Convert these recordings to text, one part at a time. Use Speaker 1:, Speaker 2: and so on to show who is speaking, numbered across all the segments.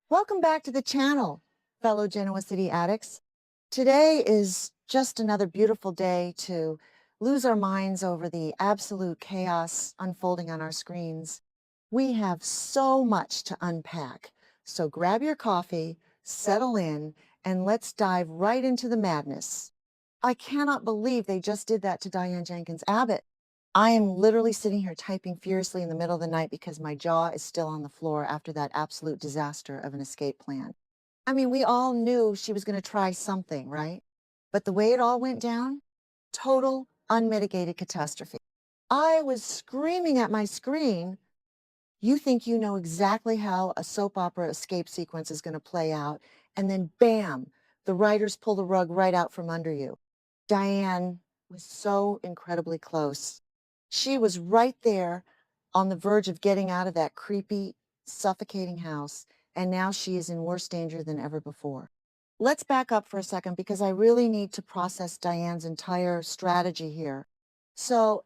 Speaker 1: Welcome back to the channel, fellow Genoa City addicts. Today is just another beautiful day to lose our minds over the absolute chaos unfolding on our screens. We have so much to unpack, so grab your coffee, settle in, and let's dive right into the madness. I cannot believe they just did that to Diane Jenkins Abbott. I am literally sitting here typing furiously in the middle of the night because my jaw is still on the floor after that absolute disaster of an escape plan. I mean, we all knew she was going to try something, right? But the way it all went down, total unmitigated catastrophe. I was screaming at my screen. You think you know exactly how a soap opera escape sequence is going to play out, and then bam, the writers pull the rug right out from under you. Diane was so incredibly close. She was right there on the verge of getting out of that creepy, suffocating house, and now she is in worse danger than ever before. Let's back up for a second because I really need to process Diane's entire strategy here. So,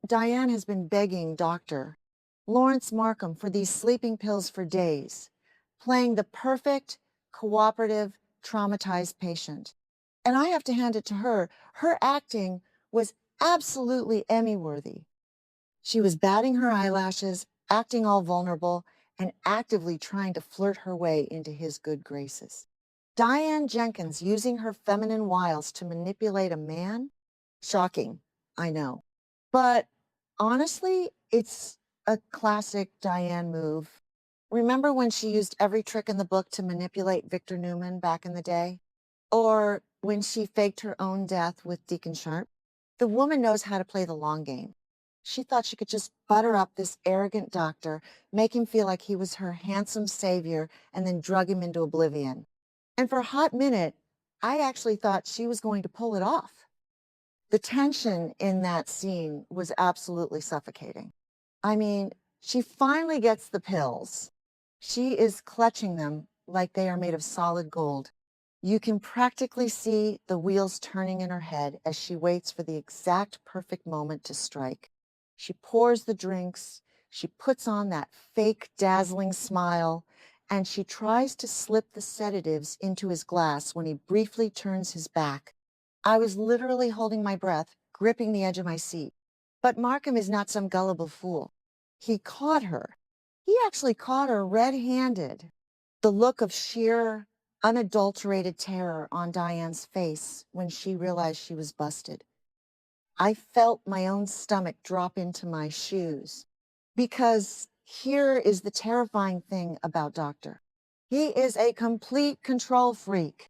Speaker 1: Diane has been begging Dr. Lawrence Markham for these sleeping pills for days, playing the perfect, cooperative, traumatized patient. And I have to hand it to her. Her acting was absolutely Emmy-worthy. She was batting her eyelashes, acting all vulnerable, and actively trying to flirt her way into his good graces. Diane Jenkins using her feminine wiles to manipulate a man? Shocking, I know. But honestly, it's a classic Diane move. Remember when she used every trick in the book to manipulate Victor Newman back in the day? Or when she faked her own death with Deacon Sharp? The woman knows how to play the long game. She thought she could just butter up this arrogant doctor, make him feel like he was her handsome savior, and then drug him into oblivion. And for a hot minute, I actually thought she was going to pull it off. The tension in that scene was absolutely suffocating. I mean, she finally gets the pills. She is clutching them like they are made of solid gold. You can practically see the wheels turning in her head as she waits for the exact perfect moment to strike. She pours the drinks, she puts on that fake dazzling smile, and she tries to slip the sedatives into his glass when he briefly turns his back. I was literally holding my breath, gripping the edge of my seat. But Markham is not some gullible fool. He caught her. He actually caught her red-handed. The look of sheer, unadulterated terror on Diane's face when she realized she was busted. I felt my own stomach drop into my shoes because here is the terrifying thing about Doctor. He is a complete control freak.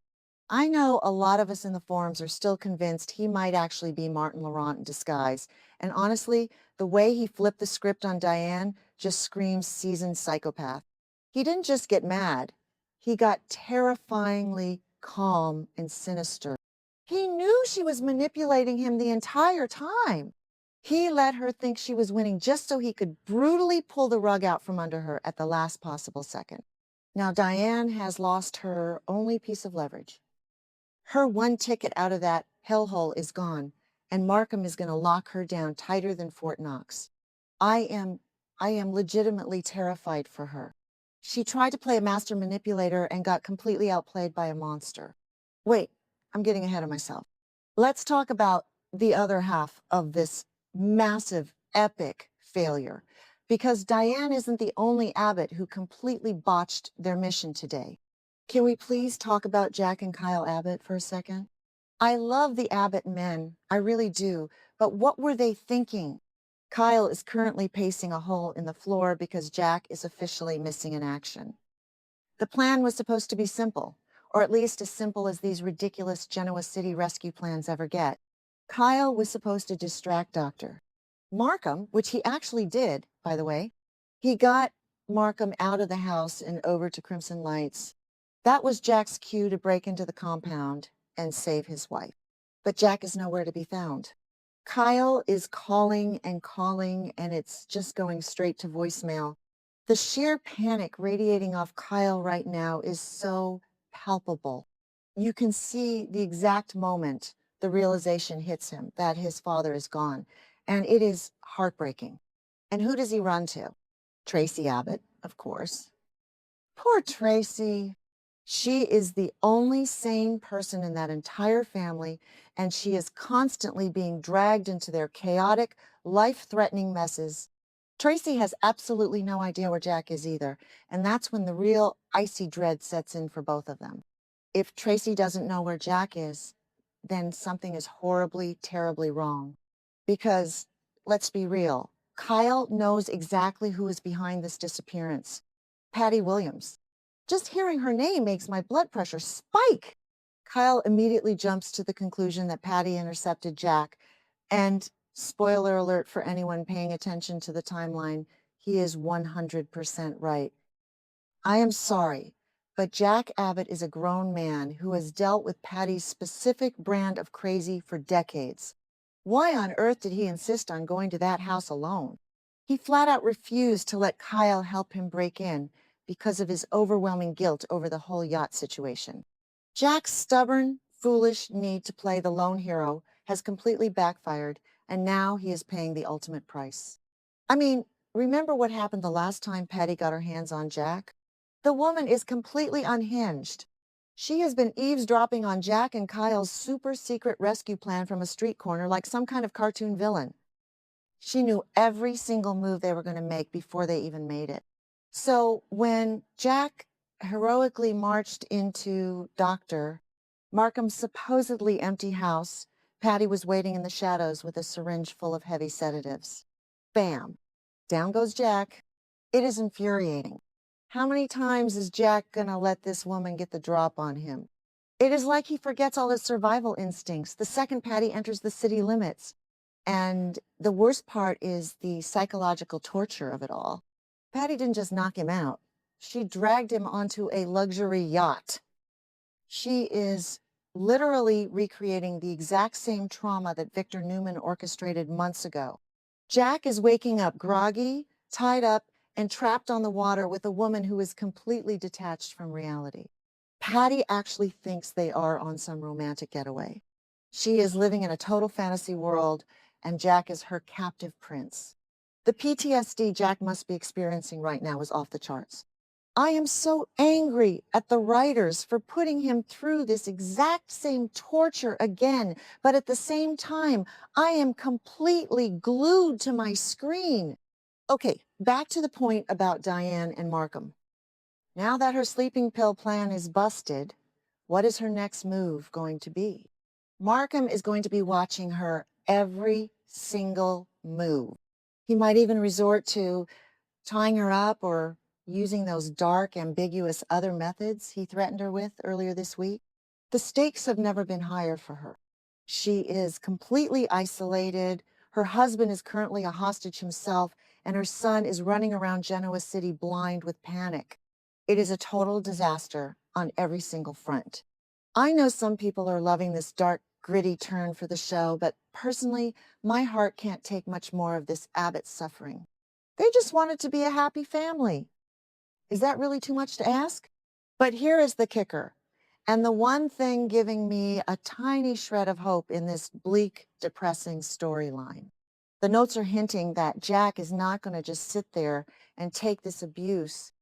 Speaker 1: I know a lot of us in the forums are still convinced he might actually be Martin Laurent in disguise. And honestly, the way he flipped the script on Diane just screams seasoned psychopath. He didn't just get mad. He got terrifyingly calm and sinister. He knew she was manipulating him the entire time. He let her think she was winning just so he could brutally pull the rug out from under her at the last possible second. Now, Diane has lost her only piece of leverage. Her one ticket out of that hellhole is gone, and Markham is going to lock her down tighter than Fort Knox. I am legitimately terrified for her. She tried to play a master manipulator and got completely outplayed by a monster. Wait, I'm getting ahead of myself. Let's talk about the other half of this massive, epic failure, because Diane isn't the only Abbott who completely botched their mission today. Can we please talk about Jack and Kyle Abbott for a second? I love the Abbott men, I really do, but what were they thinking? Kyle is currently pacing a hole in the floor because Jack is officially missing in action. The plan was supposed to be simple, or at least as simple as these ridiculous Genoa City rescue plans ever get. Kyle was supposed to distract Doctor Markham, which he actually did, by the way. He got Markham out of the house and over to Crimson Lights. That was Jack's cue to break into the compound and save his wife. But Jack is nowhere to be found. Kyle is calling, and it's just going straight to voicemail. The sheer panic radiating off Kyle right now is so palpable. You can see the exact moment the realization hits him that his father is gone, and it is heartbreaking. And who does he run to? Tracy Abbott, of course. Poor Tracy. She is the only sane person in that entire family, and she is constantly being dragged into their chaotic, life-threatening messes. Tracy has absolutely no idea where Jack is either, and that's when the real icy dread sets in for both of them. If Tracy doesn't know where Jack is, then something is horribly, terribly wrong. Because, let's be real, Kyle knows exactly who is behind this disappearance. Patty Williams. Just hearing her name makes my blood pressure spike. Kyle immediately jumps to the conclusion that Patty intercepted Jack. And spoiler alert for anyone paying attention to the timeline, he is 100% right. I am sorry, but Jack Abbott is a grown man who has dealt with Patty's specific brand of crazy for decades. Why on earth did he insist on going to that house alone? He flat out refused to let Kyle help him break in because of his overwhelming guilt over the whole yacht situation. Jack's stubborn, foolish need to play the lone hero has completely backfired, and now he is paying the ultimate price. I mean, remember what happened the last time Patty got her hands on Jack? The woman is completely unhinged. She has been eavesdropping on Jack and Kyle's super secret rescue plan from a street corner like some kind of cartoon villain. She knew every single move they were going to make before they even made it. So when Jack heroically marched into Markham's supposedly empty house, Patty was waiting in the shadows with a syringe full of heavy sedatives. Bam! Down goes Jack. It is infuriating. How many times is Jack gonna let this woman get the drop on him? It is like he forgets all his survival instincts the second Patty enters the city limits. And the worst part is the psychological torture of it all. Patty didn't just knock him out. She dragged him onto a luxury yacht. She is literally recreating the exact same trauma that Victor Newman orchestrated months ago. Jack is waking up groggy, tied up, and trapped on the water with a woman who is completely detached from reality. Patty actually thinks they are on some romantic getaway. She is living in a total fantasy world, and Jack is her captive prince. The PTSD Jack must be experiencing right now is off the charts. I am so angry at the writers for putting him through this exact same torture again, but at the same time, I am completely glued to my screen. Okay, back to the point about Diane and Markham. Now that her sleeping pill plan is busted, what is her next move going to be? Markham is going to be watching her every single move. He might even resort to tying her up or using those dark, ambiguous other methods he threatened her with earlier this week. The stakes have never been higher for her. She is completely isolated. Her husband is currently a hostage himself, and her son is running around Genoa City blind with panic. It is a total disaster on every single front. I know some people are loving this dark, gritty turn for the show, but personally, my heart can't take much more of this Abbott suffering. They just want it to be a happy family. Is that really too much to ask? But here is the kicker, and the one thing giving me a tiny shred of hope in this bleak, depressing storyline. The notes are hinting that Jack is not going to just sit there and take this abuse.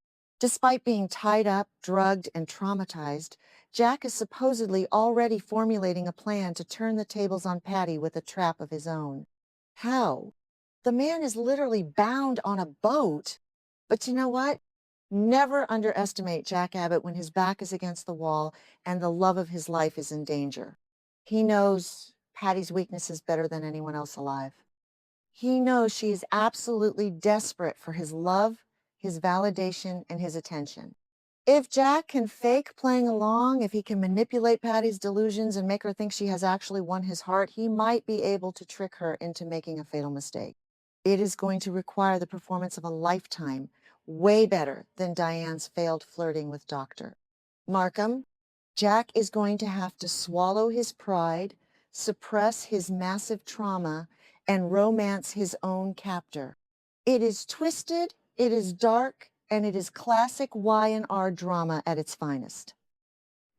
Speaker 1: Despite being tied up, drugged, and traumatized, Jack is supposedly already formulating a plan to turn the tables on Patty with a trap of his own. How? The man is literally bound on a boat. But you know what? Never underestimate Jack Abbott when his back is against the wall and the love of his life is in danger. He knows Patty's weaknesses better than anyone else alive. He knows she is absolutely desperate for his love, his validation, and his attention. If Jack can fake playing along, if he can manipulate Patty's delusions and make her think she has actually won his heart, he might be able to trick her into making a fatal mistake. It is going to require the performance of a lifetime, way better than Diane's failed flirting with Dr. Markham. Jack is going to have to swallow his pride, suppress his massive trauma, and romance his own captor. It is twisted, it is dark, and it is classic Y&R drama at its finest.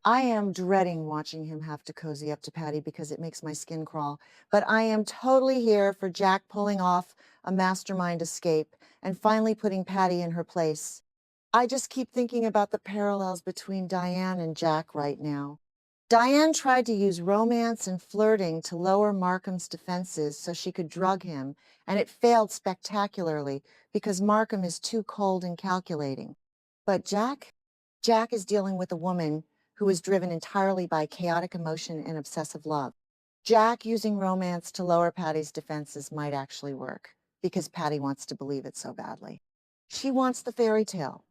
Speaker 1: I am dreading watching him have to cozy up to Patty because it makes my skin crawl, but I am totally here for Jack pulling off a mastermind escape and finally putting Patty in her place. I just keep thinking about the parallels between Diane and Jack right now. Diane tried to use romance and flirting to lower Markham's defenses so she could drug him, and it failed spectacularly because Markham is too cold and calculating. But Jack is dealing with a woman who is driven entirely by chaotic emotion and obsessive love. Jack using romance to lower Patty's defenses might actually work because Patty wants to believe it so badly. She wants the fairy tale.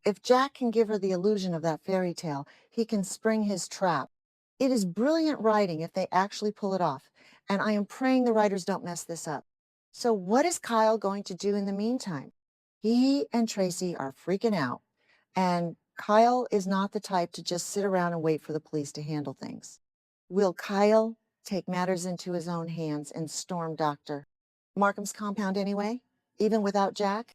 Speaker 1: If Jack can give her the illusion of that fairy tale, he can spring his trap. It is brilliant writing if they actually pull it off, and I am praying the writers don't mess this up. So what is Kyle going to do in the meantime? He and Tracy are freaking out, and Kyle is not the type to just sit around and wait for the police to handle things. Will Kyle take matters into his own hands and storm Dr. Markham's compound anyway, even without Jack?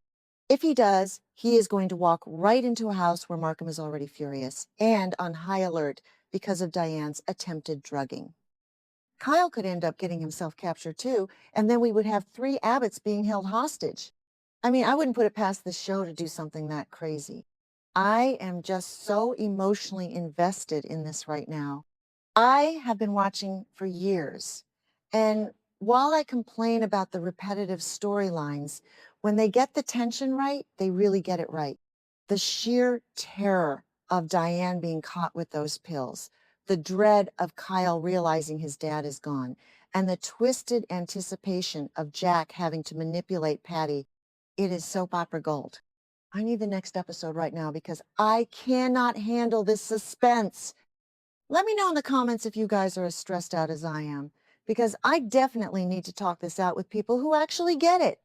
Speaker 1: If he does, he is going to walk right into a house where Markham is already furious and on high alert because of Diane's attempted drugging. Kyle could end up getting himself captured too, and then we would have 3 Abbotts being held hostage. I mean, I wouldn't put it past the show to do something that crazy. I am just so emotionally invested in this right now. I have been watching for years, and while I complain about the repetitive storylines, when they get the tension right, they really get it right. The sheer terror of Diane being caught with those pills, the dread of Kyle realizing his dad is gone, and the twisted anticipation of Jack having to manipulate Patty, it is soap opera gold. I need the next episode right now because I cannot handle this suspense. Let me know in the comments if you guys are as stressed out as I am, because I definitely need to talk this out with people who actually get it.